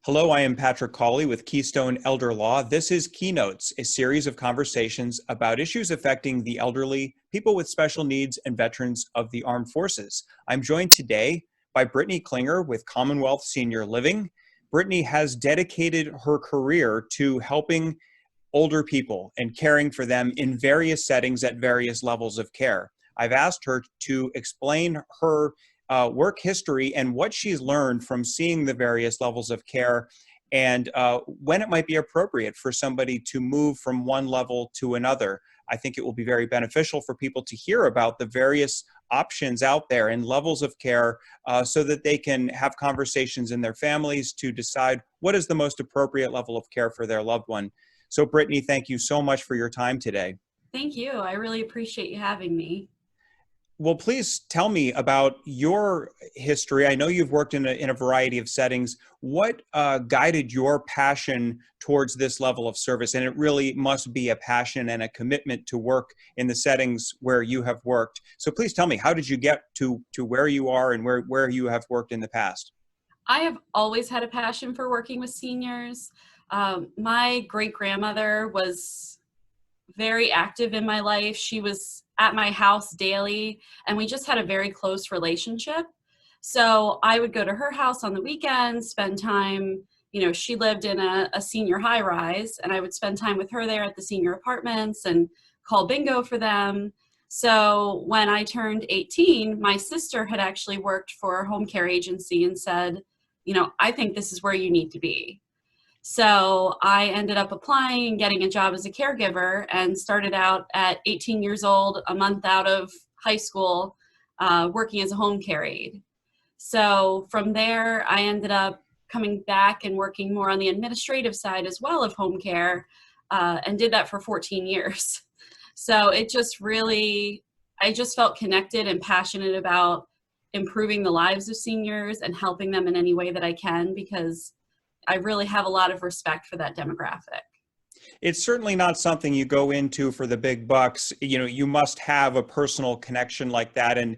Hello, I am Patrick Cawley with Keystone Elder Law. This is Keynotes, a series of conversations about issues affecting the elderly, people with special needs, and veterans of the armed forces. I'm joined today by Brittany Klinger with Commonwealth Senior Living. Brittany has dedicated her career to helping older people and caring for them in various settings at various levels of care. I've asked her to explain her work history and what she's learned from seeing the various levels of care and when it might be appropriate for somebody to move from one level to another. I think it will be very beneficial for people to hear about the various options out there and levels of care so that they can have conversations in their families to decide what is the most appropriate level of care for their loved one. So Brittany, thank you so much for your time today. Thank you. I really appreciate you having me. Well, please tell me about your history. I know you've worked in a variety of settings. What guided your passion towards this level of service? And it really must be a passion and a commitment to work in the settings where you have worked. So please tell me, how did you get to where you are and where you have worked in the past? I have always had a passion for working with seniors. My great-grandmother was very active in my life. She was at my house daily, and we just had a very close relationship. So I would go to her house on the weekends, spend time, she lived in a senior high rise, and I would spend time with her there at the senior apartments and call bingo for them. So when I turned 18, my sister had actually worked for a home care agency and said, I think this is where you need to be. So I ended up applying and getting a job as a caregiver and started out at 18 years old, a month out of high school, working as a home care aide. So from there, I ended up coming back and working more on the administrative side as well of home care, and did that for 14 years. So it just really, I just felt connected and passionate about improving the lives of seniors and helping them in any way that I can, because I really have a lot of respect for that demographic. It's certainly not something you go into for the big bucks. You must have a personal connection like that, and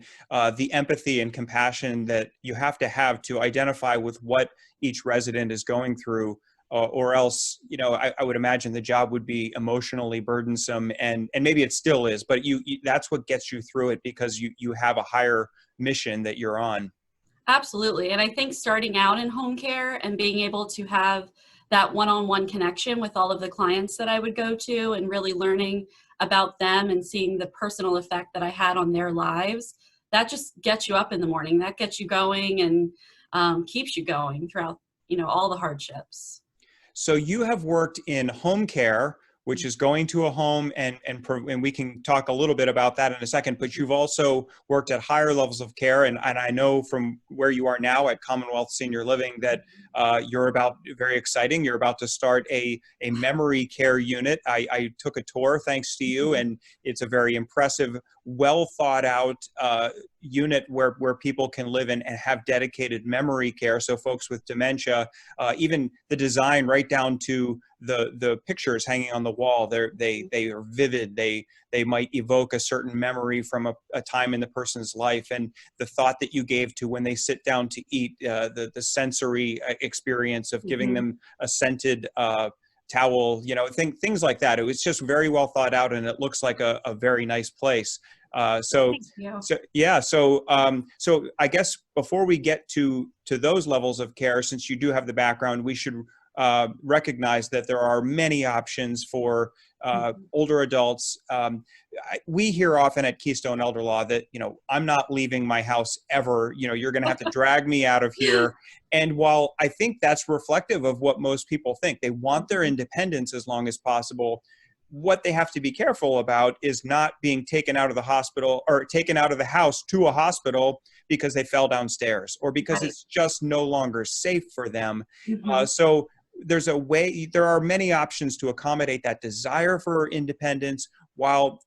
the empathy and compassion that you have to identify with what each resident is going through, or else, I would imagine the job would be emotionally burdensome, and maybe it still is, but that's what gets you through it, because you have a higher mission that you're on. Absolutely. And I think starting out in home care and being able to have that one-on-one connection with all of the clients that I would go to and really learning about them and seeing the personal effect that I had on their lives, that just gets you up in the morning. That gets you going and keeps you going throughout, all the hardships. So you have worked in home care, which is going to a home, and we can talk a little bit about that in a second, but you've also worked at higher levels of care, and I know from where you are now at Commonwealth Senior Living that very exciting, you're about to start a memory care unit. I took a tour thanks to you, and it's a very impressive, well thought out unit where people can live in and have dedicated memory care. So folks with dementia, even the design right down to the pictures hanging on the wall, they are vivid. They might evoke a certain memory from a time in the person's life, and the thought that you gave to when they sit down to eat, the sensory experience of giving them a scented towel, things like that. It was just very well thought out, and it looks like a very nice place. So I guess before we get to those levels of care, since you do have the background, we should recognize that there are many options for older adults. We hear often at Keystone Elder Law that, I'm not leaving my house ever. You're going to have to drag me out of here. And while I think that's reflective of what most people think, they want their independence as long as possible. What they have to be careful about is not being taken out of the hospital or taken out of the house to a hospital because they fell downstairs or because it's just no longer safe for them. So there are many options to accommodate that desire for independence while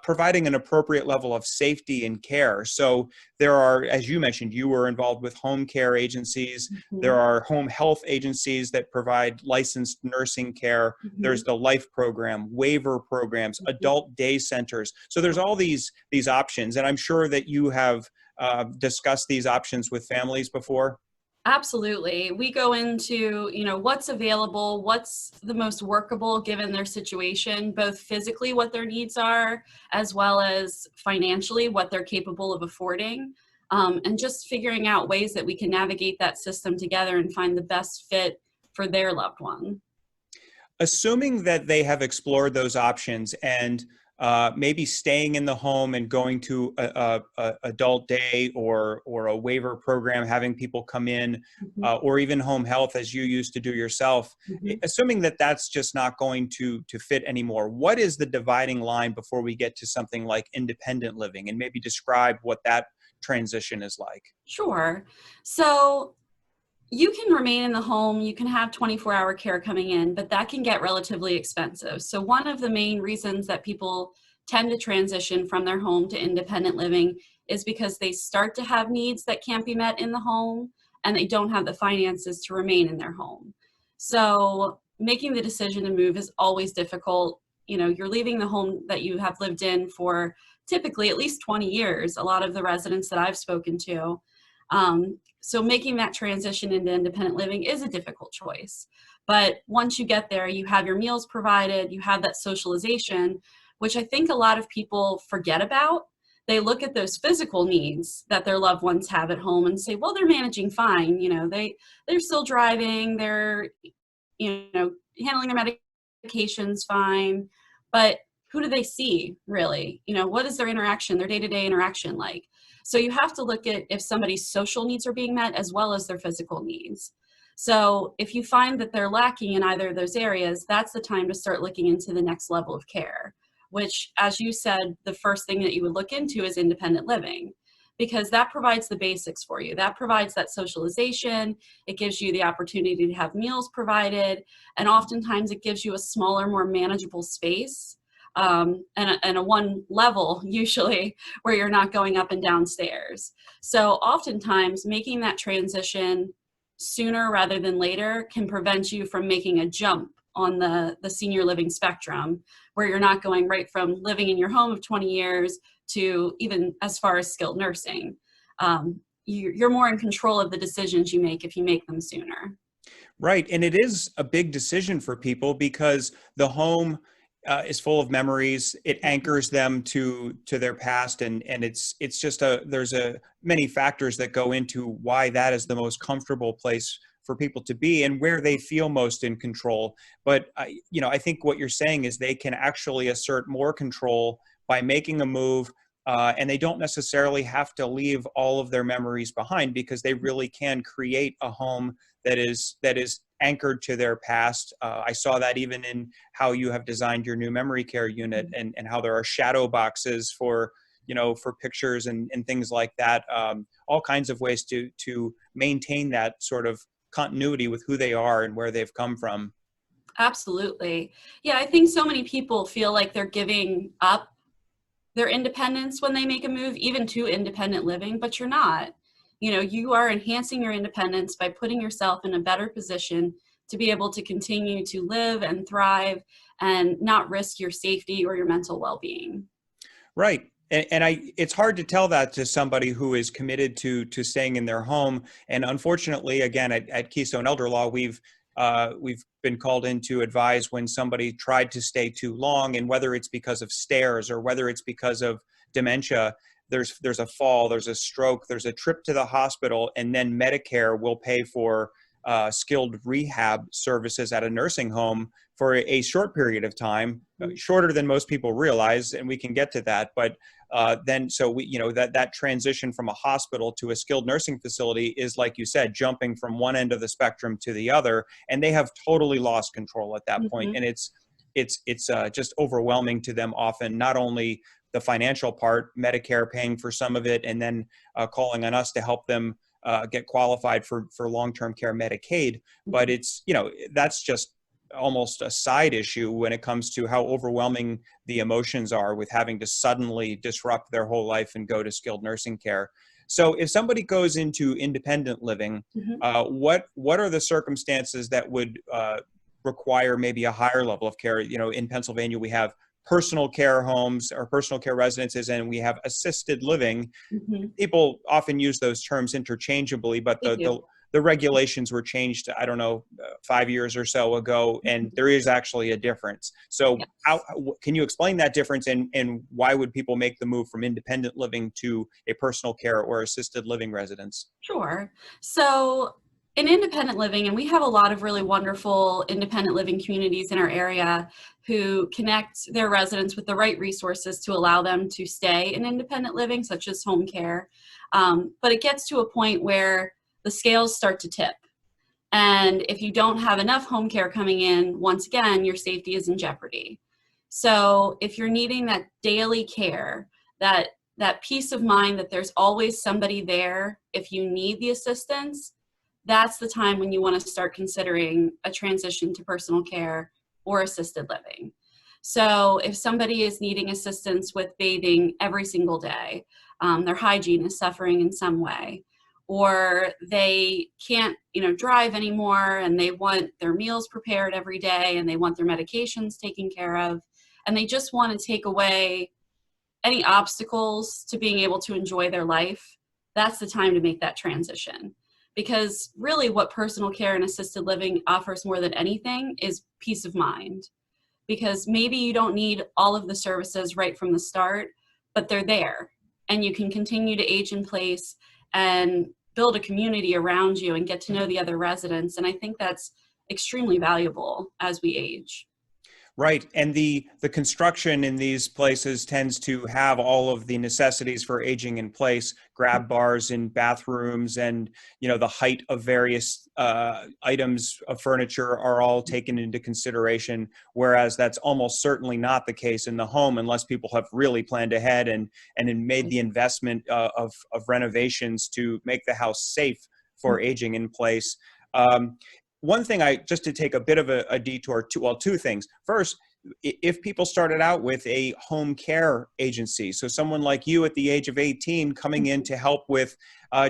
providing an appropriate level of safety and care. So there are, as you mentioned, you were involved with home care agencies. There are home health agencies that provide licensed nursing care. There's the LIFE program, waiver programs, adult day centers. So there's all these options. And I'm sure that you have discussed these options with families before. Absolutely. We go into, what's available, what's the most workable given their situation, both physically what their needs are, as well as financially what they're capable of affording, and just figuring out ways that we can navigate that system together and find the best fit for their loved one. Assuming that they have explored those options and maybe staying in the home and going to a adult day or a waiver program, having people come in, Mhm, or even home health as you used to do yourself, mhm. assuming that that's just not going to fit anymore, what is the dividing line before we get to something like independent living, and maybe describe what that transition is like? Sure. So you can remain in the home, you can have 24-hour care coming in, but that can get relatively expensive. So one of the main reasons that people tend to transition from their home to independent living is because they start to have needs that can't be met in the home and they don't have the finances to remain in their home. So making the decision to move is always difficult. You're leaving the home that you have lived in for typically at least 20 years, a lot of the residents that I've spoken to. So making that transition into independent living is a difficult choice. But once you get there, you have your meals provided, you have that socialization, which I think a lot of people forget about. They look at those physical needs that their loved ones have at home and say, well, they're managing fine. They're still driving, they're, handling their medications fine. But who do they see really? What is their interaction, their day-to-day interaction like? So you have to look at if somebody's social needs are being met as well as their physical needs. So if you find that they're lacking in either of those areas, that's the time to start looking into the next level of care, which, as you said, the first thing that you would look into is independent living, because that provides the basics for you. That provides that socialization. It gives you the opportunity to have meals provided. And oftentimes it gives you a smaller, more manageable space, and a one level usually, where you're not going up and down stairs. So oftentimes making that transition sooner rather than later can prevent you from making a jump on the senior living spectrum, where you're not going right from living in your home of 20 years to even as far as skilled nursing. You're more in control of the decisions you make if you make them sooner. Right. And it is a big decision for people because the home is full of memories. It anchors them to their past, and it's just there's many factors that go into why that is the most comfortable place for people to be and where they feel most in control. But I think what you're saying is they can actually assert more control by making a move. And they don't necessarily have to leave all of their memories behind, because they really can create a home that is anchored to their past. I saw that even in how you have designed your new memory care unit, and how there are shadow boxes for pictures and things like that. All kinds of ways to maintain that sort of continuity with who they are and where they've come from. Absolutely. Yeah, I think so many people feel like they're giving up their independence when they make a move, even to independent living, but you're not. You are enhancing your independence by putting yourself in a better position to be able to continue to live and thrive and not risk your safety or your mental well-being. Right. And it's hard to tell that to somebody who is committed to staying in their home. And unfortunately, again, at Keystone Elder Law, we've been called in to advise when somebody tried to stay too long, and whether it's because of stairs or whether it's because of dementia. There's a fall, there's a stroke, there's a trip to the hospital, and then Medicare will pay for skilled rehab services at a nursing home for a short period of time, shorter than most people realize, and we can get to that. But then, so that transition from a hospital to a skilled nursing facility is, like you said, jumping from one end of the spectrum to the other, and they have totally lost control at that point. Mhm. And it's just overwhelming to them often, not only the financial part, Medicare paying for some of it, and then calling on us to help them get qualified for long-term care Medicaid. But it's, that's just almost a side issue when it comes to how overwhelming the emotions are with having to suddenly disrupt their whole life and go to skilled nursing care. So if somebody goes into independent living, Mhm. what are the circumstances that would require maybe a higher level of care? In Pennsylvania, we have personal care homes or personal care residences, and we have assisted living. Mhm. People often use those terms interchangeably, but They the do. the regulations were changed, I don't know, 5 years or so ago, and there is actually a difference. So can you explain that difference, and why would people make the move from independent living to a personal care or assisted living residence? Sure. So in independent living, and we have a lot of really wonderful independent living communities in our area who connect their residents with the right resources to allow them to stay in independent living, such as home care. But it gets to a point where the scales start to tip. And if you don't have enough home care coming in, once again, your safety is in jeopardy. So if you're needing that daily care, that peace of mind that there's always somebody there if you need the assistance, that's the time when you want to start considering a transition to personal care or assisted living. So if somebody is needing assistance with bathing every single day, their hygiene is suffering in some way, or they can't, drive anymore and they want their meals prepared every day and they want their medications taken care of, and they just want to take away any obstacles to being able to enjoy their life, that's the time to make that transition. Because really what personal care and assisted living offers more than anything is peace of mind. Because maybe you don't need all of the services right from the start, but they're there. And you can continue to age in place and build a community around you and get to know the other residents. And I think that's extremely valuable as we age. Right. And the construction in these places tends to have all of the necessities for aging in place, grab bars in bathrooms, and, the height of various items of furniture are all taken into consideration, whereas that's almost certainly not the case in the home unless people have really planned ahead and made the investment of renovations to make the house safe for aging in place. One thing just to take a bit of a detour to, two things. First, if people started out with a home care agency, so someone like you at the age of 18 coming in to help with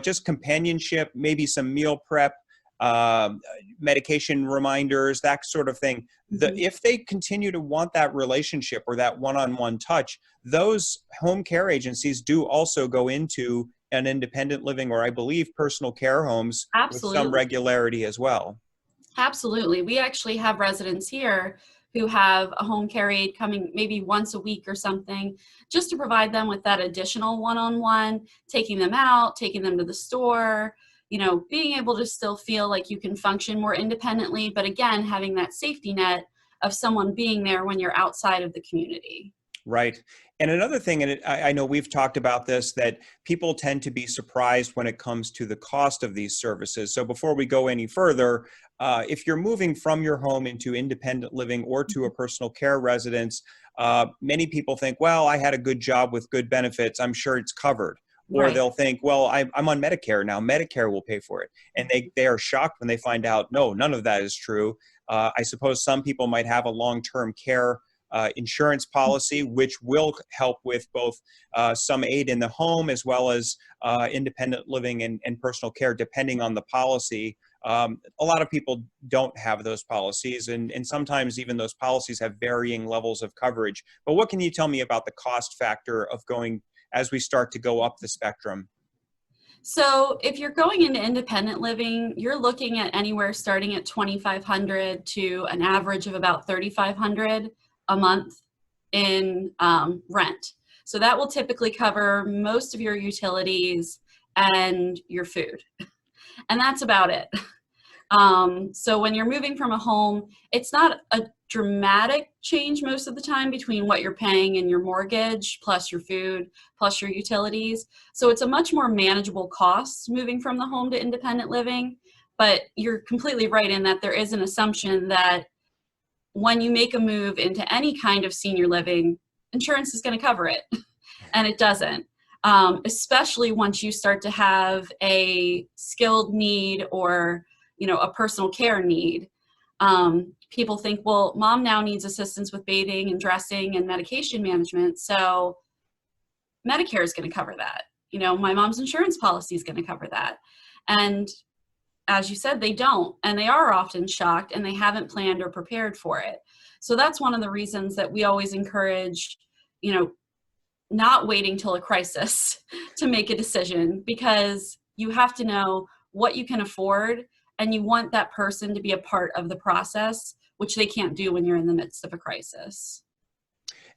just companionship, maybe some meal prep, medication reminders, that sort of thing. If they continue to want that relationship or that one-on-one touch, those home care agencies do also go into an independent living, or I believe personal care homes, Absolutely. with some regularity as well. Absolutely. We actually have residents here who have a home care aide coming maybe once a week or something, just to provide them with that additional one-on-one, taking them out, taking them to the store, being able to still feel like you can function more independently, but again, having that safety net of someone being there when you're outside of the community. Right. And another thing, and I know we've talked about this, that people tend to be surprised when it comes to the cost of these services. So before we go any further, if you're moving from your home into independent living or to a personal care residence, many people think, well, I had a good job with good benefits, I'm sure it's covered. Or they'll think, well, I'm on Medicare now, Medicare will pay for it. And they are shocked when they find out, no, none of that is true. I suppose some people might have a long-term care insurance policy, which will help with both some aid in the home as well as independent living and personal care, depending on the policy. A lot of people don't have those policies, and sometimes even those policies have varying levels of coverage. But what can you tell me about the cost factor of going as we start to go up the spectrum? So if you're going into independent living, you're looking at anywhere starting at $2,500 to an average of about $3,500 a month in rent. So that will typically cover most of your utilities and your food. And that's about it. So when you're moving from a home, it's not a dramatic change most of the time between what you're paying in your mortgage, plus your food, plus your utilities. So it's a much more manageable cost moving from the home to independent living. But you're completely right in that there is an assumption that when you make a move into any kind of senior living, insurance is going to cover it. And it doesn't. Especially once you start to have a skilled need or a personal care need. People think, well, mom now needs assistance with bathing and dressing and medication management, so Medicare is going to cover that. My mom's insurance policy is going to cover that. And as you said, they don't, and they are often shocked and they haven't planned or prepared for it. So that's one of the reasons that we always encourage, not waiting till a crisis to make a decision, because you have to know what you can afford, and you want that person to be a part of the process, which they can't do when you're in the midst of a crisis.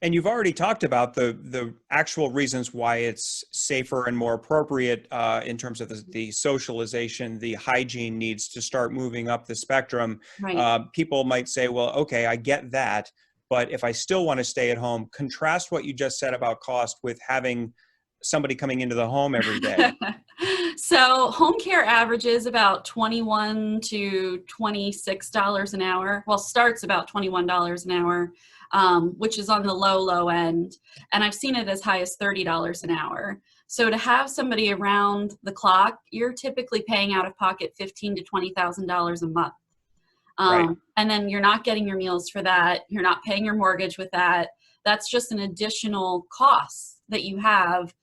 And you've already talked about the actual reasons why it's safer and more appropriate in terms of the socialization, the hygiene needs to start moving up the spectrum. Right. People might say, well, okay, I get that, but if I still want to stay at home, contrast what you just said about cost with having somebody coming into the home every day. So Homecare averages about $21 to $26 an hour. Well, starts about $21 an hour, which is on the low end. And I've seen it as high as $30 an hour. So to have somebody around the clock, you're typically paying out of pocket $15,000 to $20,000 a month. Right. And then you're not getting your meals for that. You're not paying your mortgage with that. That's just an additional cost that you have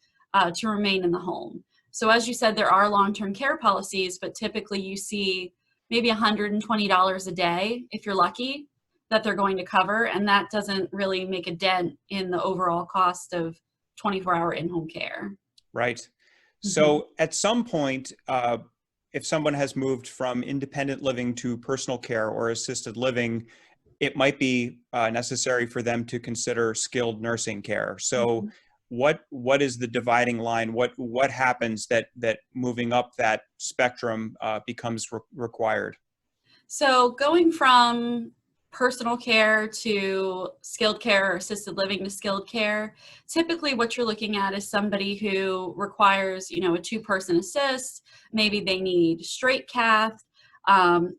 to remain in the home. So as you said, there are long-term care policies, but typically you see maybe $120 a day, if you're lucky, that they're going to cover. And that doesn't really make a dent in the overall cost of 24-hour in-home care. Right. So at some point, if someone has moved from independent living to personal care or assisted living, it might be necessary for them to consider skilled nursing care. So what is the dividing line? What happens that moving up that spectrum becomes required? So going from personal care to skilled care or assisted living to skilled care, typically what you're looking at is somebody who requires, a 2-person assist. Maybe they need straight cath.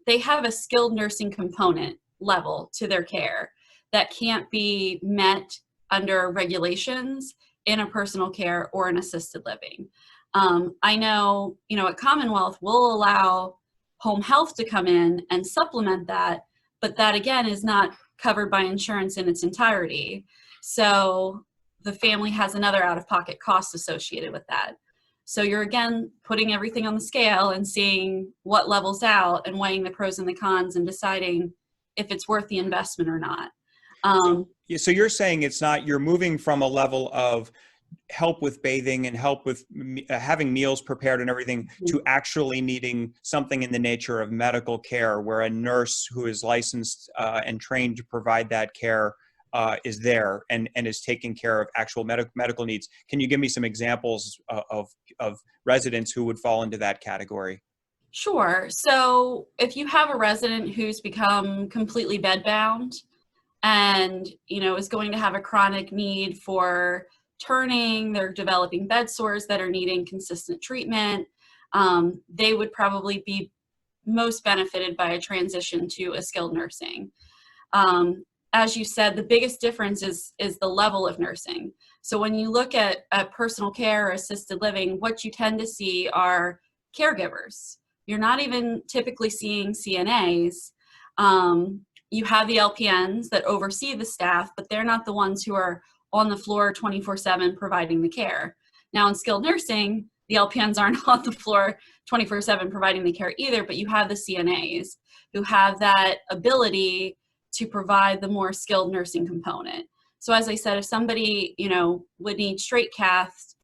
They have a skilled nursing component level to their care that can't be met under regulations in a personal care or an assisted living. I know, at Commonwealth, we'll allow home health to come in and supplement that, but that again is not covered by insurance in its entirety. So the family has another out-of-pocket cost associated with that. So you're again putting everything on the scale and seeing what levels out and weighing the pros and the cons and deciding if it's worth the investment or not. So you're saying it's not, you're moving from a level of help with bathing and help with having meals prepared and everything to actually needing something in the nature of medical care where a nurse who is licensed and trained to provide that care is there and is taking care of actual medical needs. Can you give me some examples of residents who would fall into that category? Sure. So if you have a resident who's become completely bedbound and, is going to have a chronic need for turning, they're developing bed sores that are needing consistent treatment, they would probably be most benefited by a transition to a skilled nursing. As you said, the biggest difference is the level of nursing. So when you look at personal care or assisted living, what you tend to see are caregivers. You're not even typically seeing CNAs. You have the LPNs that oversee the staff, but they're not the ones who are on the floor 24/7 providing the care. Now in skilled nursing, the LPNs aren't on the floor 24/7 providing the care either, but you have the CNAs who have that ability to provide the more skilled nursing component. So as I said, if somebody, would need straight caths,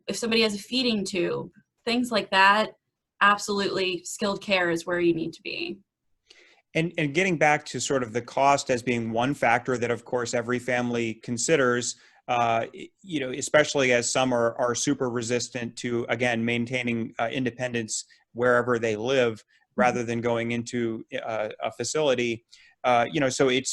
if somebody has a feeding tube, things like that, absolutely skilled care is where you need to be. And getting back to sort of the cost as being one factor that, of course, every family considers, especially as some are super resistant to, again, maintaining independence wherever they live rather than going into a facility. So it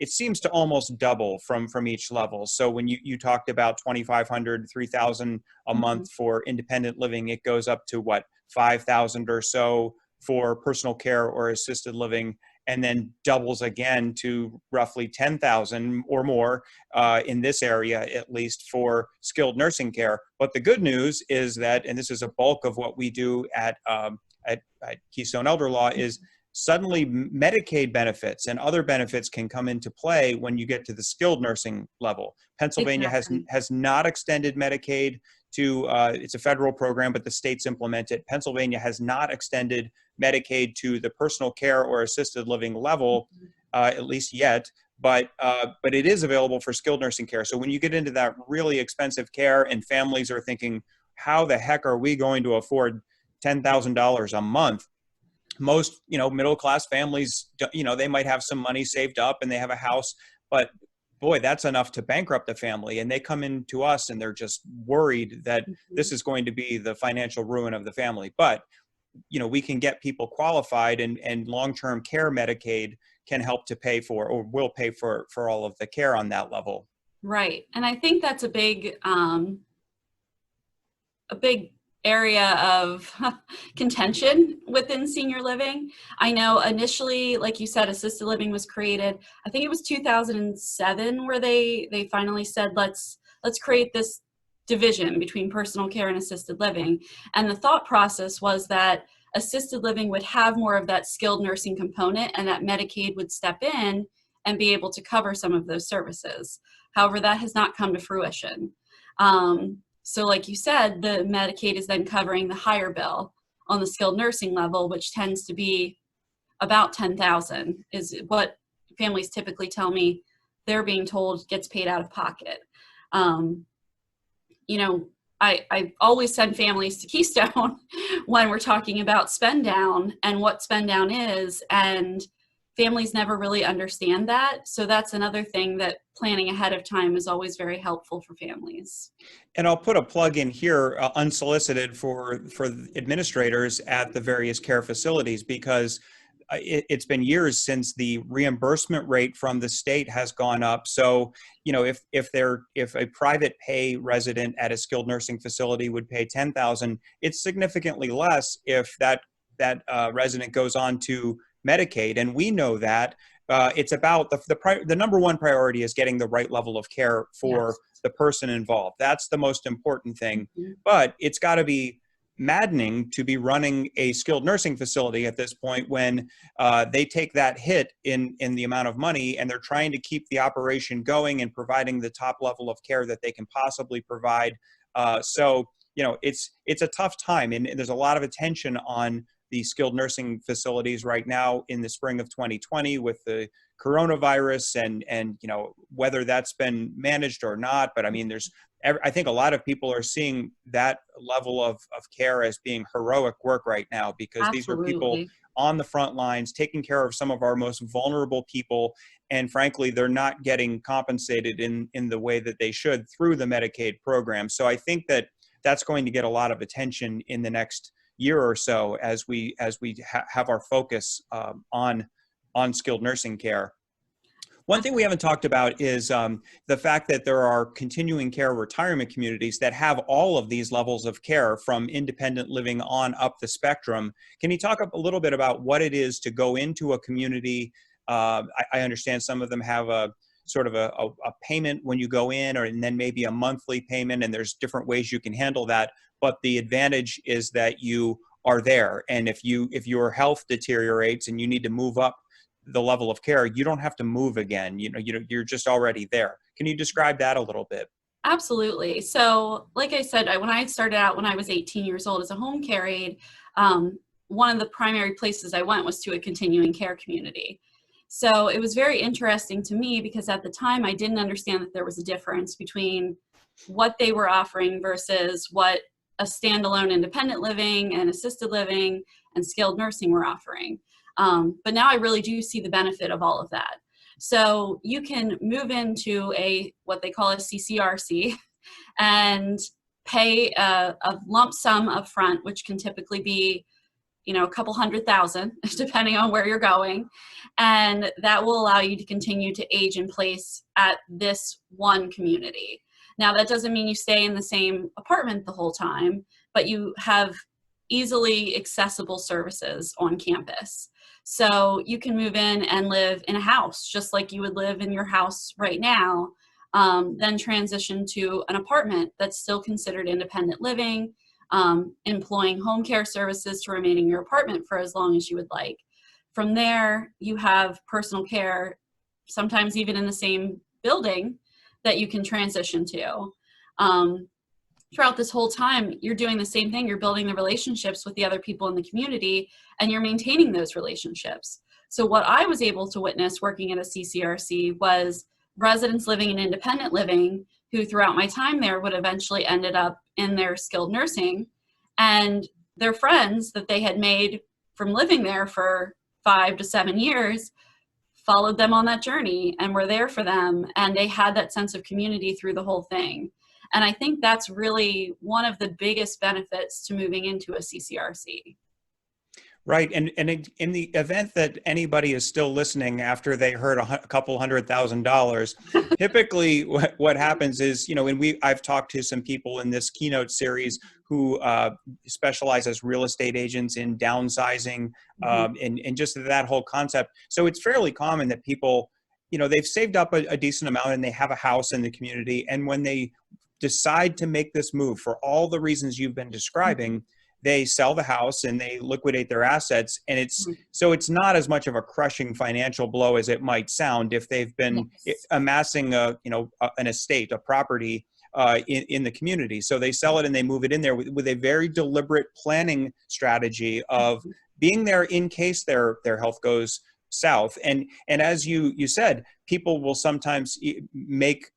seems to almost double from each level. So when you talked about 2,500, 3,000 a month for independent living, it goes up to what, 5,000 or so for personal care or assisted living, and then doubles again to roughly 10,000 or more in this area, at least for skilled nursing care. But the good news is that, and this is a bulk of what we do at Keystone Elder Law, is suddenly Medicaid benefits and other benefits can come into play when you get to the skilled nursing level. Pennsylvania has not extended Medicaid to, it's a federal program, but the states implement it. Pennsylvania has not extended Medicaid to the personal care or assisted living level, at least yet, but it is available for skilled nursing care. So when you get into that really expensive care and families are thinking, how the heck are we going to afford $10,000 a month, most, middle-class families, they might have some money saved up and they have a house, but boy, that's enough to bankrupt a family. And they come in to us and they're just worried that this is going to be the financial ruin of the family. But, we can get people qualified, and long-term care Medicaid can help to pay for, or will pay for all of the care on that level. Right. And I think that's a big area of contention within senior living. I know initially, like you said, assisted living was created. I think it was 2007 where they finally said, let's create this division between personal care and assisted living. And the thought process was that assisted living would have more of that skilled nursing component, and that Medicaid would step in and be able to cover some of those services. However, that has not come to fruition. So like you said, the Medicaid is then covering the higher bill on the skilled nursing level, which tends to be about $10,000 is what families typically tell me they're being told gets paid out of pocket. I always send families to Keystone when we're talking about spend down and what spend down is, and families never really understand that. So that's another thing that planning ahead of time is always very helpful for families. And I'll put a plug in here, unsolicited, for administrators at the various care facilities, because it's been years since the reimbursement rate from the state has gone up. So, if a private pay resident at a skilled nursing facility would pay $10,000, it's significantly less if that resident goes on to Medicaid. And we know that it's about the number one priority is getting the right level of care for the person involved. That's the most important thing. But it's got to be maddening to be running a skilled nursing facility at this point when they take that hit in the amount of money, and they're trying to keep the operation going and providing the top level of care that they can possibly provide. So it's a tough time, and there's a lot of attention on the skilled nursing facilities right now in the spring of 2020 with the coronavirus and whether that's been managed or not. But I mean, I think a lot of people are seeing that level of care as being heroic work right now, because these are people on the front lines taking care of some of our most vulnerable people. And frankly, they're not getting compensated in the way that they should through the Medicaid program. So I think that that's going to get a lot of attention in the next year or so as we have our focus on skilled nursing care. One thing we haven't talked about is the fact that there are continuing care retirement communities that have all of these levels of care, from independent living on up the spectrum. Can you talk a little bit about what it is to go into a community? I understand some of them have a sort of a payment when you go in, and then maybe a monthly payment, and there's different ways you can handle that. But the advantage is that you are there, and if your health deteriorates and you need to move up the level of care, you don't have to move again. You're just already there. Can you describe that a little bit? Absolutely. So like I said, when I started out when I was 18 years old as a home care aide, one of the primary places I went was to a continuing care community. So it was very interesting to me because at the time I didn't understand that there was a difference between what they were offering versus what a standalone independent living and assisted living and skilled nursing were offering. But now I really do see the benefit of all of that. So you can move into what they call a CCRC and pay a lump sum up front, which can typically be, a couple $100,000, depending on where you're going. And that will allow you to continue to age in place at this one community. Now, that doesn't mean you stay in the same apartment the whole time, but you have easily accessible services on campus. So you can move in and live in a house, just like you would live in your house right now, then transition to an apartment that's still considered independent living, employing home care services to remain in your apartment for as long as you would like. From there, you have personal care, sometimes even in the same building, that you can transition to. Throughout this whole time, you're doing the same thing. You're building the relationships with the other people in the community, and you're maintaining those relationships. So what I was able to witness working at a CCRC was residents living in independent living who throughout my time there would eventually ended up in their skilled nursing. And their friends that they had made from living there for 5 to 7 years followed them on that journey and were there for them. And they had that sense of community through the whole thing. And I think that's really one of the biggest benefits to moving into a CCRC. Right. And in the event that anybody is still listening after they heard a couple $100,000, typically what happens is, and I've talked to some people in this keynote series who specialize as real estate agents in downsizing, and just that whole concept. So it's fairly common that people, they've saved up a decent amount and they have a house in the community. And when they decide to make this move for all the reasons you've been describing, they sell the house and they liquidate their assets. And it's not as much of a crushing financial blow as it might sound if they've been amassing an estate, a property in the community. So they sell it and they move it in there with a very deliberate planning strategy of being there in case their health goes south. And as you said, people will sometimes make,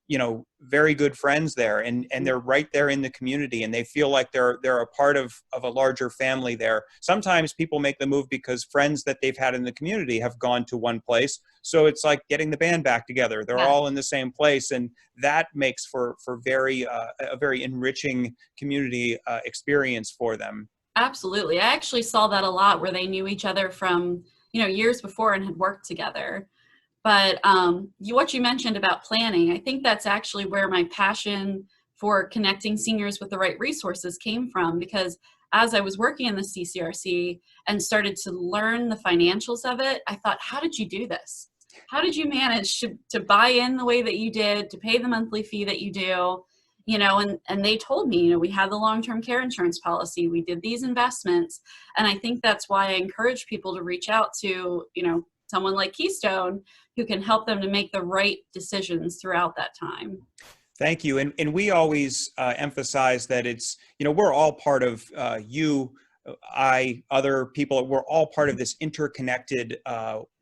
very good friends there, and they're right there in the community, and they feel like they're a part of a larger family there. Sometimes people make the move because friends that they've had in the community have gone to one place. So it's like getting the band back together. They're all in the same place, and that makes for a very enriching community experience for them. Absolutely. I actually saw that a lot where they knew each other from, years before and had worked together. But what you mentioned about planning, I think that's actually where my passion for connecting seniors with the right resources came from, because as I was working in the CCRC and started to learn the financials of it, I thought, how did you do this? How did you manage to buy in the way that you did, to pay the monthly fee that you do? And they told me, we had the long-term care insurance policy, we did these investments. And I think that's why I encourage people to reach out to, someone like Keystone who can help them to make the right decisions throughout that time. Thank you. And we always emphasize that it's, we're all part of other people, we're all part of this interconnected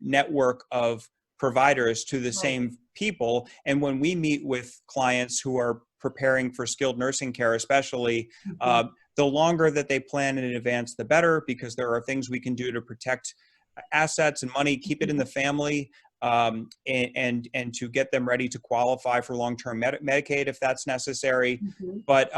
network of providers to the same people. And when we meet with clients who are preparing for skilled nursing care, especially, the longer that they plan in advance, the better, because there are things we can do to protect assets and money, keep it in the family, and to get them ready to qualify for long-term Medicaid if that's necessary. But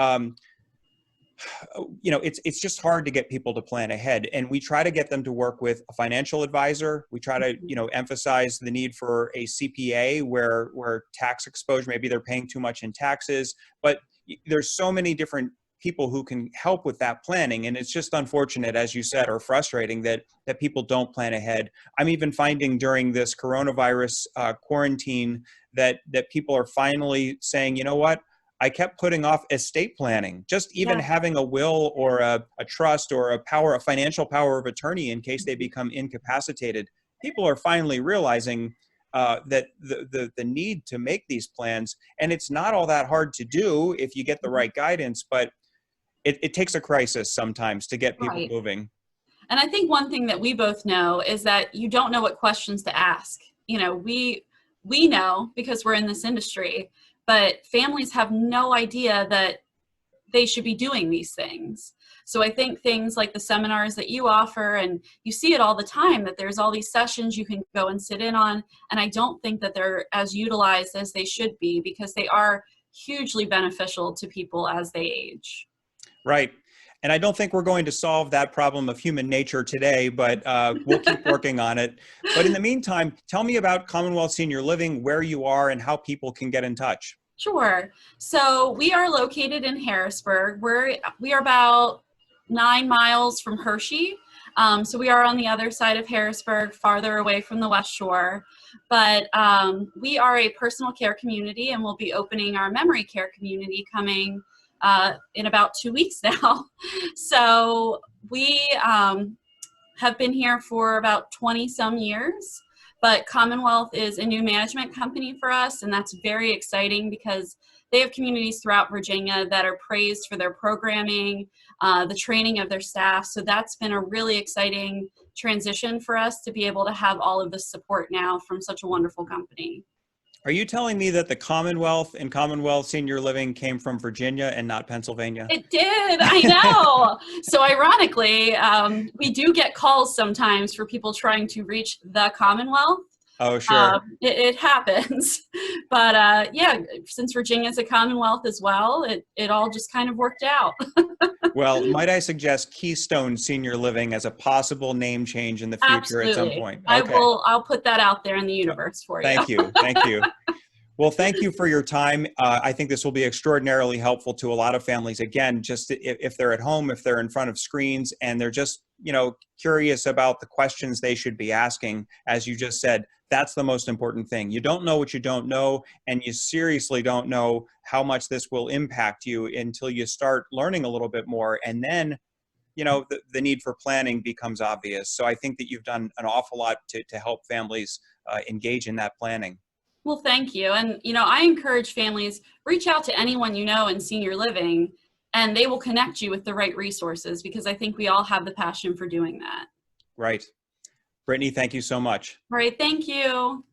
it's just hard to get people to plan ahead, and we try to get them to work with a financial advisor. We try to emphasize the need for a CPA where tax exposure, maybe they're paying too much in taxes, but there's so many different people who can help with that planning. And it's just unfortunate, as you said, or frustrating that people don't plan ahead. I'm even finding during this coronavirus quarantine that people are finally saying, you know what, I kept putting off estate planning, just even having a will or a trust or a financial power of attorney in case they become incapacitated. People are finally realizing that the need to make these plans, and it's not all that hard to do if you get the right guidance, but it takes a crisis sometimes to get people moving. And I think one thing that we both know is that you don't know what questions to ask. We know because we're in this industry, but families have no idea that they should be doing these things. So I think things like the seminars that you offer, and you see it all the time, that there's all these sessions you can go and sit in on. And I don't think that they're as utilized as they should be, because they are hugely beneficial to people as they age. Right. And I don't think we're going to solve that problem of human nature today, but we'll keep working on it. But in the meantime, tell me about Commonwealth Senior Living, where you are and how people can get in touch. Sure. So we are located in Harrisburg. We are about 9 miles from Hershey. So we are on the other side of Harrisburg, farther away from the West Shore. But we are a personal care community, and we'll be opening our memory care community coming in about 2 weeks now. So we have been here for about 20 some years, but Commonwealth is a new management company for us, and that's very exciting because they have communities throughout Virginia that are praised for their programming, the training of their staff. So that's been a really exciting transition for us to be able to have all of this support now from such a wonderful company. Are you telling me that the Commonwealth and Commonwealth Senior Living came from Virginia and not Pennsylvania? It did, I know. So ironically, we do get calls sometimes for people trying to reach the Commonwealth. Oh, sure. It happens. But yeah, since Virginia's a Commonwealth as well, it all just kind of worked out. Well, might I suggest Keystone Senior Living as a possible name change in the future at some point? Okay. I'll put that out there in the universe for you. Thank you. Thank you. Well, thank you for your time. I think this will be extraordinarily helpful to a lot of families. Again, just if they're at home, if they're in front of screens, and they're just, curious about the questions they should be asking, as you just said, that's the most important thing. You don't know what you don't know, and you seriously don't know how much this will impact you until you start learning a little bit more. And then, the need for planning becomes obvious. So I think that you've done an awful lot to help families engage in that planning. Well, thank you. And, I encourage families, reach out to anyone you know in senior living, and they will connect you with the right resources, because I think we all have the passion for doing that. Right. Brittany, thank you so much. All right. Thank you.